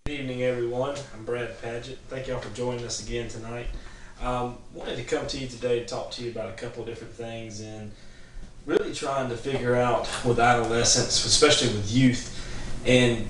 Good evening, everyone. I'm Brad Padgett. Thank y'all for joining us again tonight. Wanted to come to you today to talk to you about a couple of different things and really trying to figure out with adolescents, especially with youth, and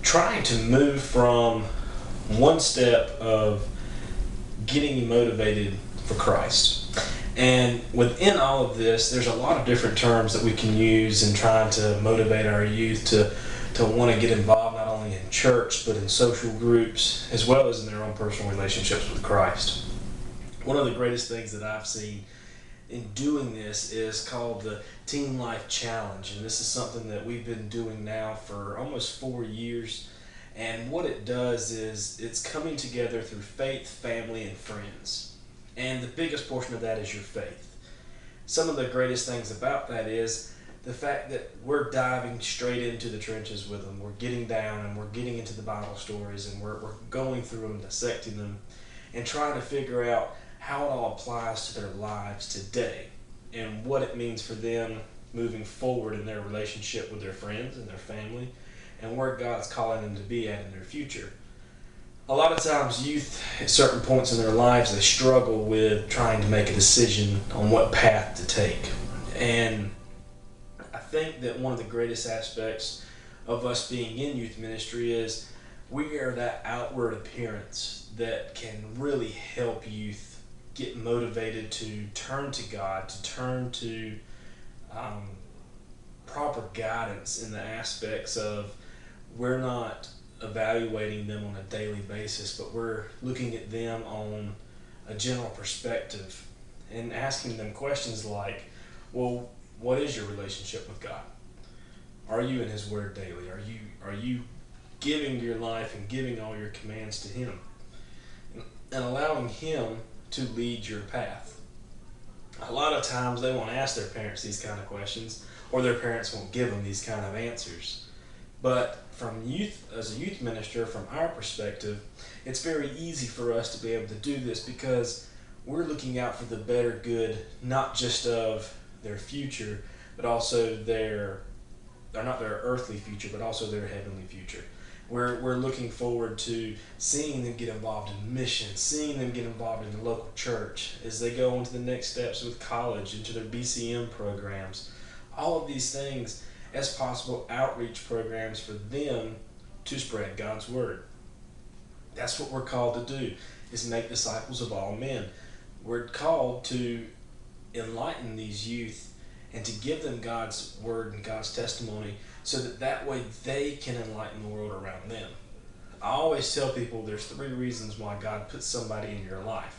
trying to move from one step of getting motivated for Christ. And within all of this, there's a lot of different terms that we can use in trying to motivate our youth to want to get involved not only in church but in social groups as well as in their own personal relationships with Christ. One of the greatest things that I've seen in doing this is called the Teen Life Challenge, and this is something that we've been doing now for almost 4 years. And what it does is it's coming together through faith, family, and friends. And the biggest portion of that is your faith. Some of the greatest things about that is the fact that we're diving straight into the trenches with them. We're getting down and we're getting into the Bible stories and we're going through them, dissecting them, and trying to figure out how it all applies to their lives today and what it means for them moving forward in their relationship with their friends and their family and where God's calling them to be at in their future. A lot of times youth at certain points in their lives, they struggle with trying to make a decision on what path to take. And I think that one of the greatest aspects of us being in youth ministry is we are that outward appearance that can really help youth get motivated to turn to God, to turn to proper guidance in the aspects of we're not evaluating them on a daily basis, but we're looking at them on a general perspective and asking them questions like, well, what is your relationship with God? Are you in His Word daily? Are you giving your life and giving all your commands to Him and allowing Him to lead your path? A lot of times they won't ask their parents these kind of questions, or their parents won't give them these kind of answers. But from youth, as a youth minister, from our perspective, it's very easy for us to be able to do this because we're looking out for the better good, not just of their future, but also not their earthly future, but also their heavenly future. We're looking forward to seeing them get involved in missions, seeing them get involved in the local church as they go into the next steps with college, into their BCM programs. All of these things as possible outreach programs for them to spread God's Word. That's what we're called to do, is make disciples of all men. We're called to enlighten these youth and to give them God's Word and God's testimony so that way they can enlighten the world around them. I always tell people there's 3 reasons why God puts somebody in your life.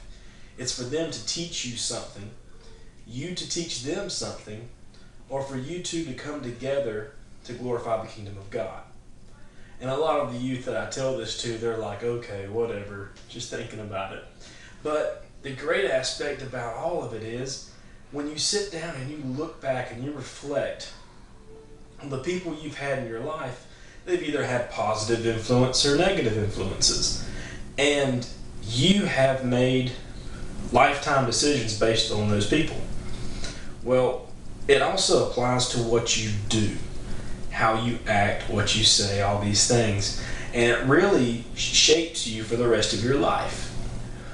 It's for them to teach you something, you to teach them something, or for you two to come together to glorify the kingdom of God. And a lot of the youth that I tell this to, they're like, okay, whatever, just thinking about it. But the great aspect about all of it is when you sit down and you look back and you reflect on the people you've had in your life, they've either had positive influence or negative influences. And you have made lifetime decisions based on those people. Well, it also applies to what you do, how you act, what you say, all these things. And it really shapes you for the rest of your life.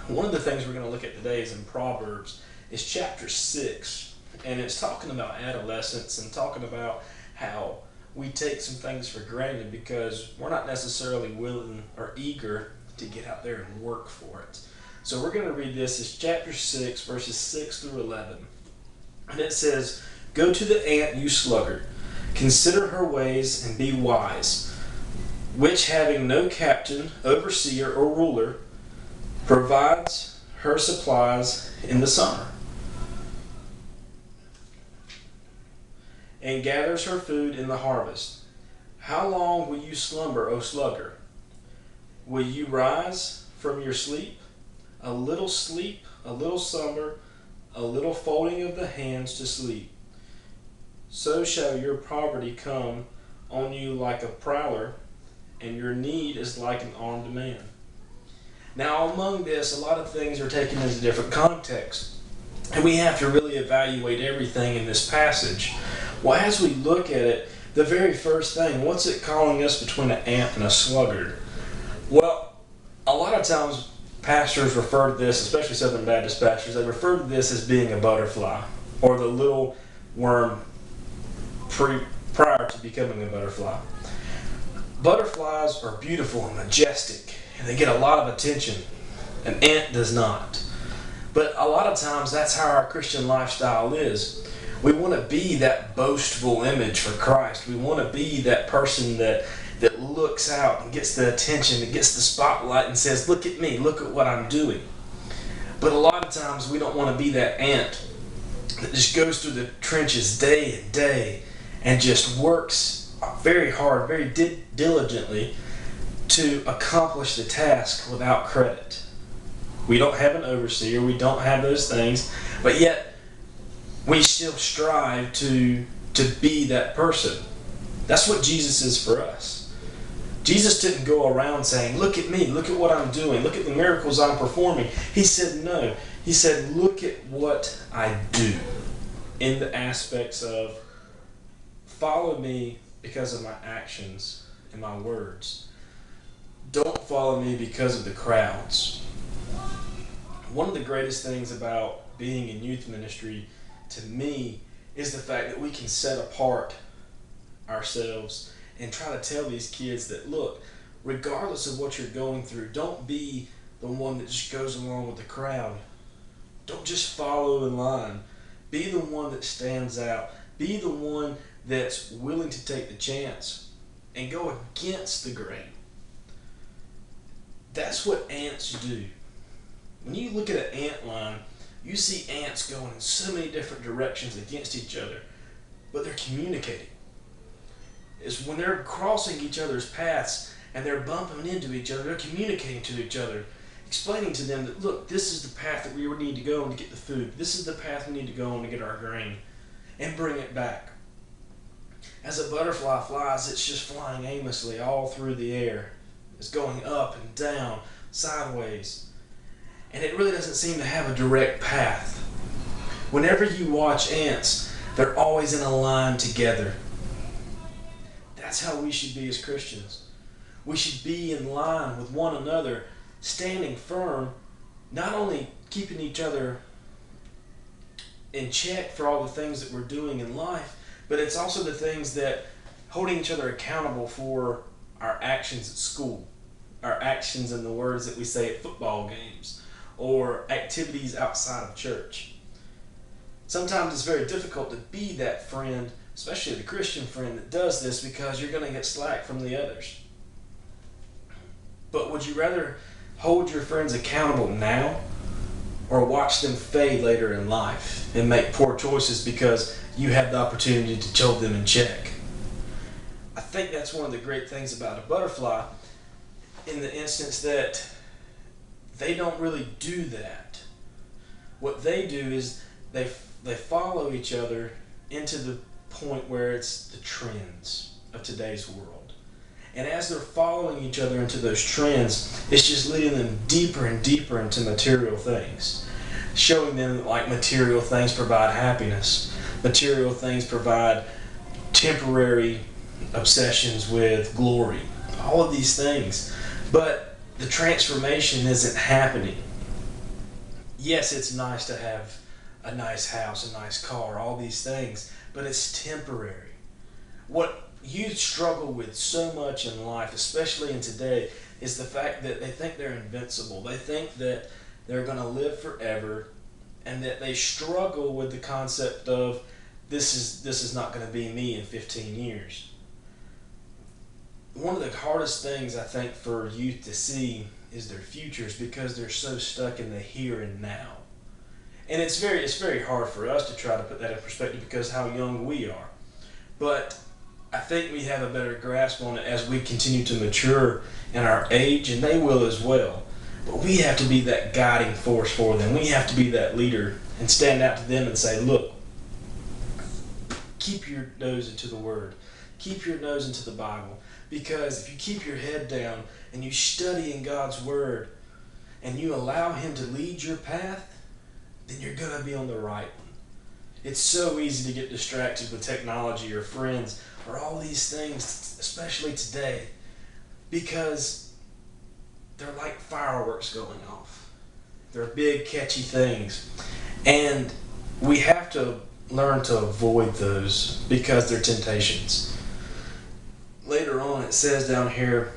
One of the things we're going to look at today is in Proverbs. It's chapter 6. And it's talking about adolescence and talking about how we take some things for granted because we're not necessarily willing or eager to get out there and work for it. So we're going to read this. It's chapter 6, verses 6 through 11. And it says, "Go to the ant, you sluggard. Consider her ways and be wise, which having no captain, overseer, or ruler, provides her supplies in the summer, and gathers her food in the harvest. How long will you slumber, O sluggard? Will you rise from your sleep? A little sleep, a little slumber, a little folding of the hands to sleep. So shall your poverty come on you like a prowler, and your need is like an armed man." Now, among this, a lot of things are taken into different contexts, and we have to really evaluate everything in this passage. Well, as we look at it, the very first thing, what's it calling us between an ant and a sluggard? Well, a lot of times pastors refer to this, especially Southern Baptist pastors, they refer to this as being a butterfly or the little worm prior to becoming a butterfly. Butterflies are beautiful and majestic, and they get a lot of attention. An ant does not. But a lot of times that's how our Christian lifestyle is. We want to be that boastful image for Christ. We want to be that person that looks out and gets the attention, and gets the spotlight and says, look at me, look at what I'm doing. But a lot of times we don't want to be that ant that just goes through the trenches day and day and just works very hard, very diligently to accomplish the task without credit. We don't have an overseer, we don't have those things, but yet we still strive to be that person. That's what Jesus is for us. Jesus didn't go around saying, look at me, look at what I'm doing, look at the miracles I'm performing. He said no. He said, look at what I do, in the aspects of follow me because of my actions and my words. Don't follow me because of the crowds. One of the greatest things about being in youth ministry to me is the fact that we can set apart ourselves and try to tell these kids that, look, regardless of what you're going through, don't be the one that just goes along with the crowd. Don't just follow in line. Be the one that stands out. Be the one that's willing to take the chance and go against the grain. That's what ants do. When you look at an ant line, you see ants going in so many different directions against each other, but they're communicating. It's when they're crossing each other's paths and they're bumping into each other, they're communicating to each other, explaining to them that, look, this is the path that we need to go on to get the food. This is the path we need to go on to get our grain, and bring it back. As a butterfly flies, it's just flying aimlessly all through the air. It's going up and down, sideways. And it really doesn't seem to have a direct path. Whenever you watch ants, they're always in a line together. That's how we should be as Christians. We should be in line with one another, standing firm, not only keeping each other in check for all the things that we're doing in life, but it's also the things that holding each other accountable for our actions at school, our actions and the words that we say at football games, or activities outside of church. Sometimes it's very difficult to be that friend, especially the Christian friend that does this, because you're going to get slack from the others. But would you rather hold your friends accountable now, or watch them fade later in life and make poor choices because you had the opportunity to hold them in check? I think that's one of the great things about a butterfly, in the instance that they don't really do that. What they do is they follow each other into the point where it's the trends of today's world. And as they're following each other into those trends, it's just leading them deeper and deeper into material things. Showing them like material things provide happiness. Material things provide temporary obsessions with glory. All of these things. But the transformation isn't happening. Yes, it's nice to have a nice house, a nice car, all these things, but it's temporary. What youth struggle with so much in life, especially in today, is the fact that they think they're invincible. They think that they're going to live forever, and that they struggle with the concept of this is not going to be me in 15 years. One of the hardest things I think for youth to see is their futures, because they're so stuck in the here and now. And it's very hard for us to try to put that in perspective because how young we are. But I think we have a better grasp on it as we continue to mature in our age, and they will as well. But we have to be that guiding force for them. We have to be that leader and stand out to them and say, look, keep your nose into the Word. Keep your nose into the Bible. Because if you keep your head down and you study in God's Word and you allow Him to lead your path, then you're going to be on the right one. It's so easy to get distracted with technology or friends or all these things, especially today, because they're like fireworks going off. They're big, catchy things. And we have to learn to avoid those because they're temptations. Later on, it says down here,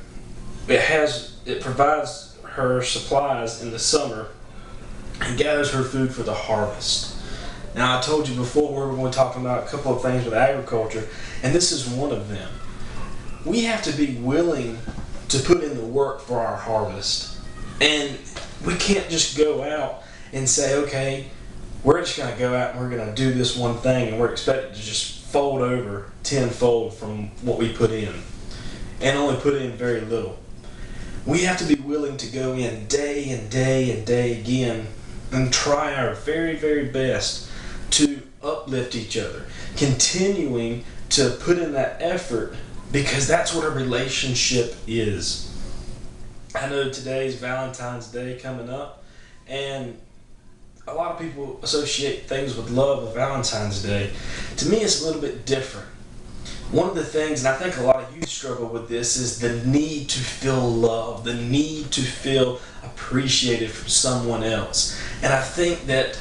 it provides her supplies in the summer and gathers her food for the harvest. Now, I told you before we were going to talk about a couple of things with agriculture, and this is one of them. We have to be willing to put in the work for our harvest. And we can't just go out and say, okay, we're just going to go out and we're going to do this one thing and we're expected to just fold over tenfold from what we put in and only put in very little. We have to be willing to go in day and day and day again and try our very, very best to uplift each other, continuing to put in that effort, because that's what a relationship is. I know today's Valentine's Day coming up, and a lot of people associate things with love with Valentine's Day. To me, it's a little bit different. One of the things, and I think a lot of youth struggle with this, is the need to feel love, the need to feel appreciated from someone else. And I think that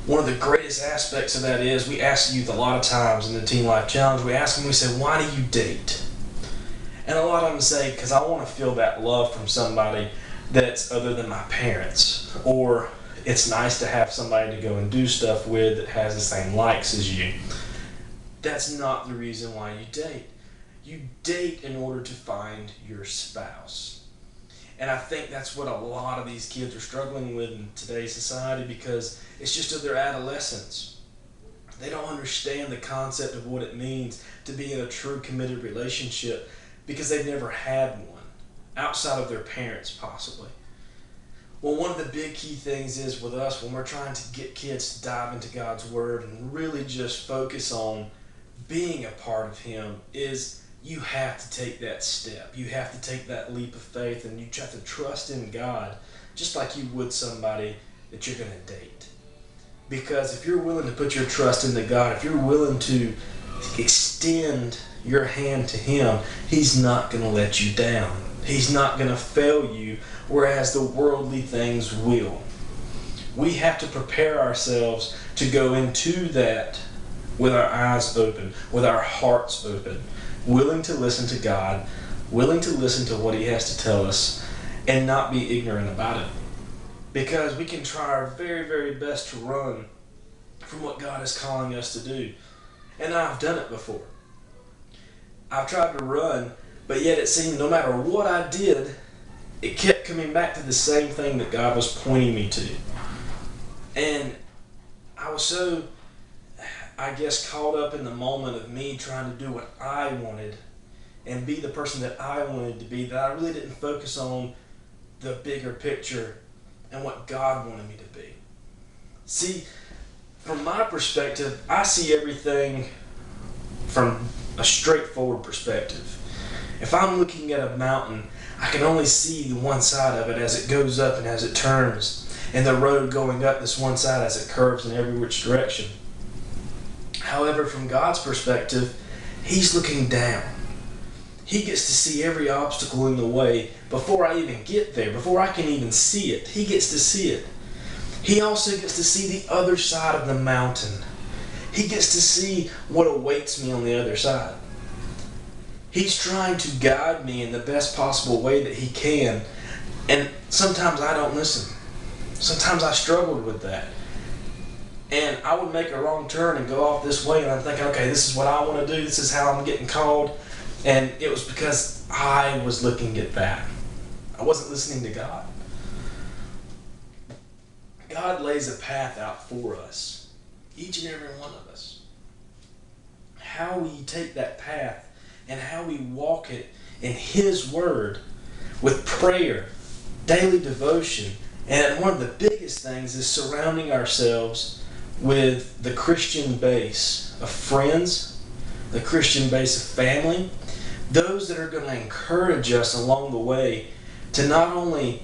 one of the greatest aspects of that is, we ask youth a lot of times in the Teen Life Challenge, we ask them, we say, why do you date? And a lot of them say, because I want to feel that love from somebody that's other than my parents. Or it's nice to have somebody to go and do stuff with that has the same likes as you. That's not the reason why you date. You date in order to find your spouse. And I think that's what a lot of these kids are struggling with in today's society, because it's just of their adolescence. They don't understand the concept of what it means to be in a true committed relationship, because they've never had one, outside of their parents possibly. Well, one of the big key things is with us, when we're trying to get kids to dive into God's Word and really just focus on being a part of Him, is you have to take that step. You have to take that leap of faith, and you have to trust in God just like you would somebody that you're going to date. Because if you're willing to put your trust into God, if you're willing to extend your hand to Him, He's not going to let you down. He's not going to fail you, whereas the worldly things will. We have to prepare ourselves to go into that with our eyes open, with our hearts open, willing to listen to God, willing to listen to what He has to tell us, and not be ignorant about it. Because we can try our very, very best to run from what God is calling us to do. And I've done it before. I've tried to run, but yet it seemed no matter what I did, it kept coming back to the same thing that God was pointing me to. And I was so, I guess, caught up in the moment of me trying to do what I wanted and be the person that I wanted to be, that I really didn't focus on the bigger picture and what God wanted me to be. See, from my perspective, I see everything from a straightforward perspective. If I'm looking at a mountain, I can only see the one side of it as it goes up and as it turns, and the road going up this one side as it curves in every which direction. However, from God's perspective, He's looking down. He gets to see every obstacle in the way before I even get there, before I can even see it. He gets to see it. He also gets to see the other side of the mountain. He gets to see what awaits me on the other side. He's trying to guide me in the best possible way that He can. And sometimes I don't listen. Sometimes I struggled with that. And I would make a wrong turn and go off this way, and I'm thinking, okay, this is what I want to do. This is how I'm getting called. And it was because I was looking at that. I wasn't listening to God. God lays a path out for us, each and every one of us. How we take that path and how we walk it in His Word with prayer, daily devotion, and one of the biggest things is surrounding ourselves with the Christian base of friends, the Christian base of family, those that are going to encourage us along the way to not only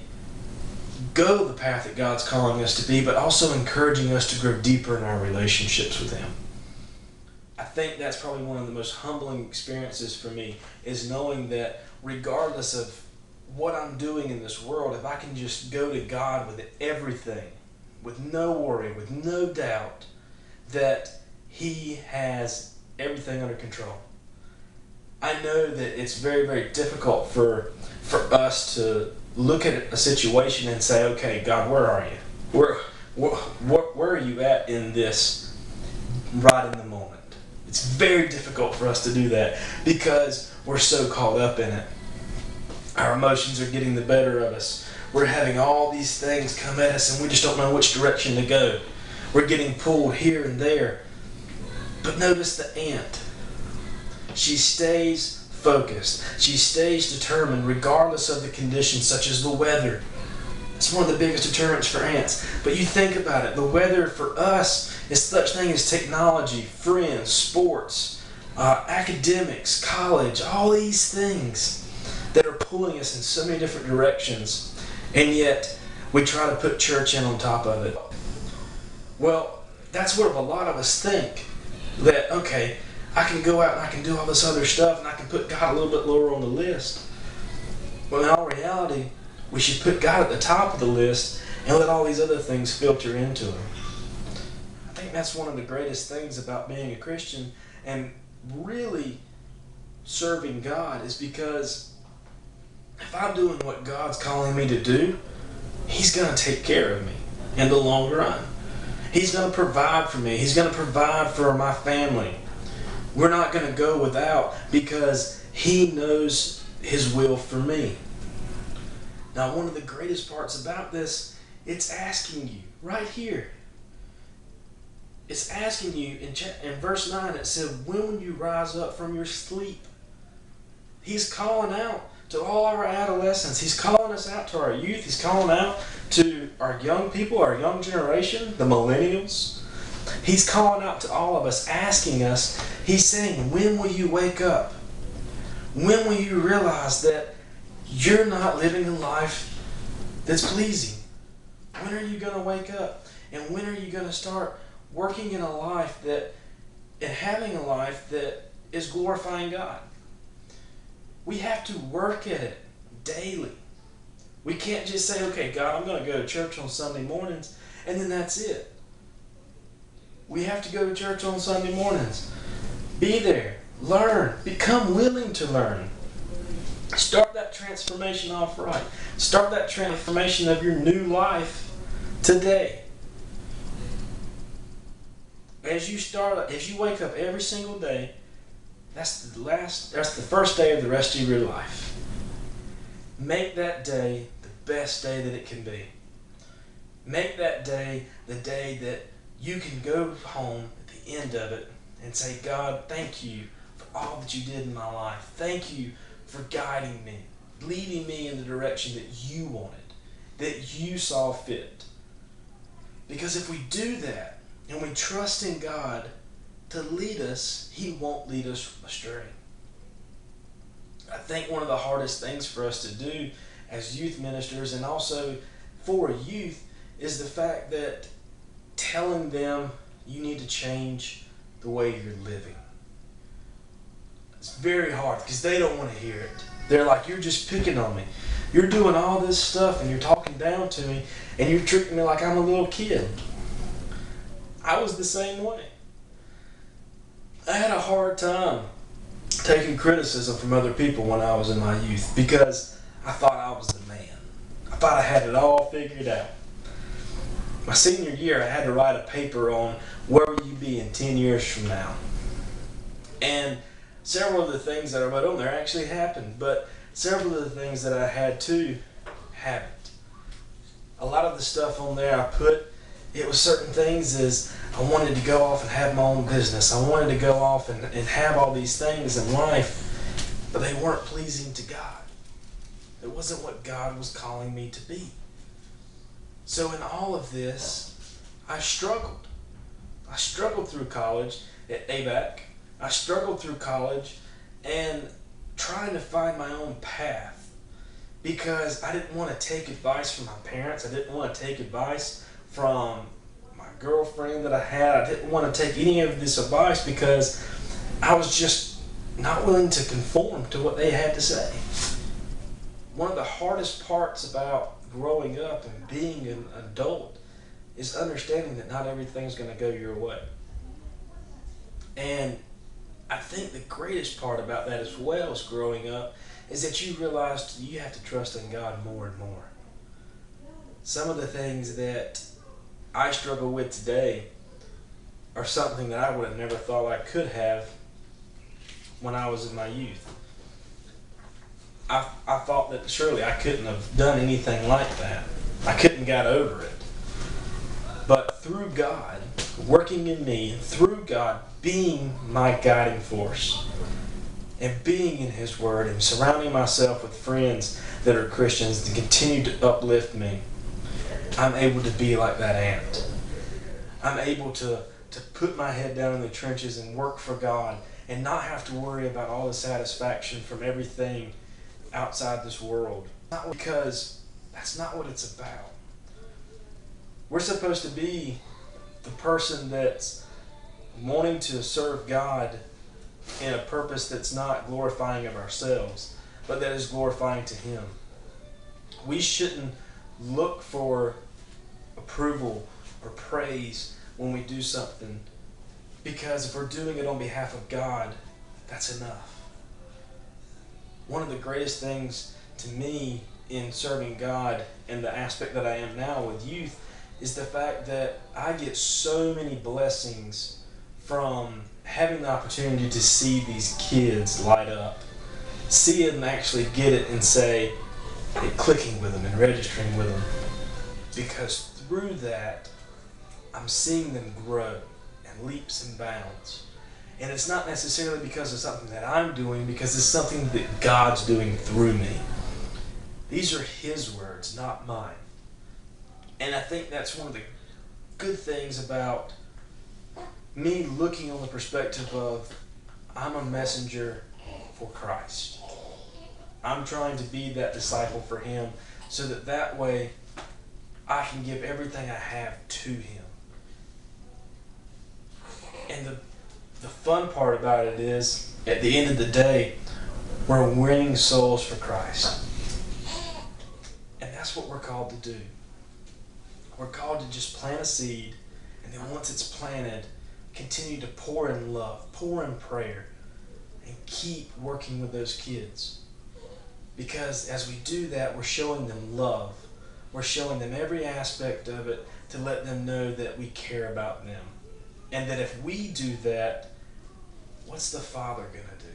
go the path that God's calling us to be, but also encouraging us to grow deeper in our relationships with Him. I think that's probably one of the most humbling experiences for me, is knowing that regardless of what I'm doing in this world, if I can just go to God with everything, with no worry, with no doubt that He has everything under control. I know that it's very, very difficult for us to look at a situation and say, okay, God, where are you? Where are you at in this right in the moment? It's very difficult for us to do that because we're so caught up in it. Our emotions are getting the better of us. We're having all these things come at us and we just don't know which direction to go. We're getting pulled here and there. But notice the ant. She stays focused. She stays determined regardless of the conditions such as the weather. It's one of the biggest deterrents for ants. But you think about it. The weather for us is such thing as technology, friends, sports, academics, college, all these things that are pulling us in so many different directions. And yet we try to put church in on top of it. Well, that's what a lot of us think. That, okay, I can go out and I can do all this other stuff and I can put God a little bit lower on the list. Well, in all reality, we should put God at the top of the list and let all these other things filter into Him. I think that's one of the greatest things about being a Christian and really serving God is because if I'm doing what God's calling me to do, He's going to take care of me in the long run. He's going to provide for me. He's going to provide for my family. We're not going to go without because He knows His will for me. Now, one of the greatest parts about this, it's asking you right here. It's asking you in verse 9, it said, when will you rise up from your sleep? He's calling out to all our adolescents. He's calling us out to our youth. He's calling out to our young people, our young generation, the millennials. He's calling out to all of us, asking us, He's saying, when will you wake up? When will you realize that you're not living a life that's pleasing? When are you going to wake up? And when are you going to start working in a life that, and having a life that is glorifying God? We have to work at it daily. We can't just say, okay, God, I'm going to go to church on Sunday mornings, and then that's it. We have to go to church on Sunday mornings. Be there. Learn. Become willing to learn. Start that transformation off right. Start that transformation of your new life today. As you wake up every single day, that's the first day of the rest of your life. Make that day the best day that it can be. Make that day the day that you can go home at the end of it and say, God, thank you for all that you did in my life. Thank you for guiding me, leading me in the direction that you wanted, that you saw fit. Because if we do that and we trust in God to lead us, He won't lead us astray. I think one of the hardest things for us to do as youth ministers and also for youth is the fact that telling them you need to change the way you're living. It's very hard because they don't want to hear it. They're like, you're just picking on me. You're doing all this stuff and you're talking down to me and you're treating me like I'm a little kid. I was the same way. I had a hard time taking criticism from other people when I was in my youth because I thought I was the man. I thought I had it all figured out. My senior year, I had to write a paper on where will you be in 10 years from now. And several of the things that I wrote on there actually happened, but several of the things that I had to haven't. A lot of the stuff on there I put, it was certain things as I wanted to go off and have my own business. I wanted to go off and have all these things in life, but they weren't pleasing to God. It wasn't what God was calling me to be. So in all of this, I struggled. I struggled through college at ABAC. I struggled through college and trying to find my own path because I didn't want to take advice from my parents. I didn't want to take advice from my girlfriend that I had. I didn't want to take any of this advice because I was just not willing to conform to what they had to say. one of the hardest parts about growing up and being an adult is understanding that not everything's going to go your way. And I think the greatest part about that as well as growing up is that you realize you have to trust in God more and more. Some of the things that I struggle with today are something that I would have never thought I could have when I was in my youth. I thought that surely I couldn't have done anything like that. I couldn't got over it. But through God working in me, through God being my guiding force, and being in His Word, and surrounding myself with friends that are Christians to continue to uplift me, I'm able to be like that ant. I'm able to put my head down in the trenches and work for God and not have to worry about all the satisfaction from everything outside this world. Not because that's not what it's about. We're supposed to be the person that's wanting to serve God in a purpose that's not glorifying of ourselves, but that is glorifying to Him. We shouldn't look for approval or praise when we do something, because if we're doing it on behalf of God, that's enough. One of the greatest things to me in serving God and the aspect that I am now with youth is the fact that I get so many blessings from having the opportunity to see these kids light up, see them actually get it and say, clicking with them and registering with them. Because through that, I'm seeing them grow in leaps and bounds. And it's not necessarily because of something that I'm doing, because it's something that God's doing through me. These are His words, not mine. And I think that's one of the good things about me looking on the perspective of I'm a messenger for Christ. I'm trying to be that disciple for Him so that way I can give everything I have to Him. And the fun part about it is, at the end of the day, we're winning souls for Christ. And that's what we're called to do. We're called to just plant a seed, and then once it's planted, continue to pour in love, pour in prayer, and keep working with those kids. Because as we do that, we're showing them love. We're showing them every aspect of it to let them know that we care about them. And that if we do that, what's the Father going to do?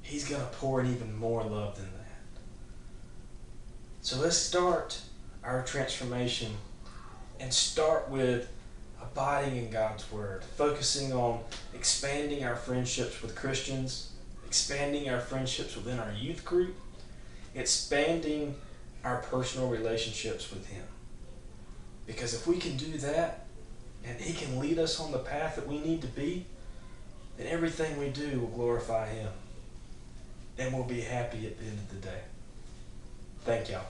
He's going to pour in even more love than that. So let's start our transformation and start with abiding in God's Word, focusing on expanding our friendships with Christians, expanding our friendships within our youth group, expanding our personal relationships with Him. Because if we can do that, and He can lead us on the path that we need to be, then everything we do will glorify Him. And we'll be happy at the end of the day. Thank y'all.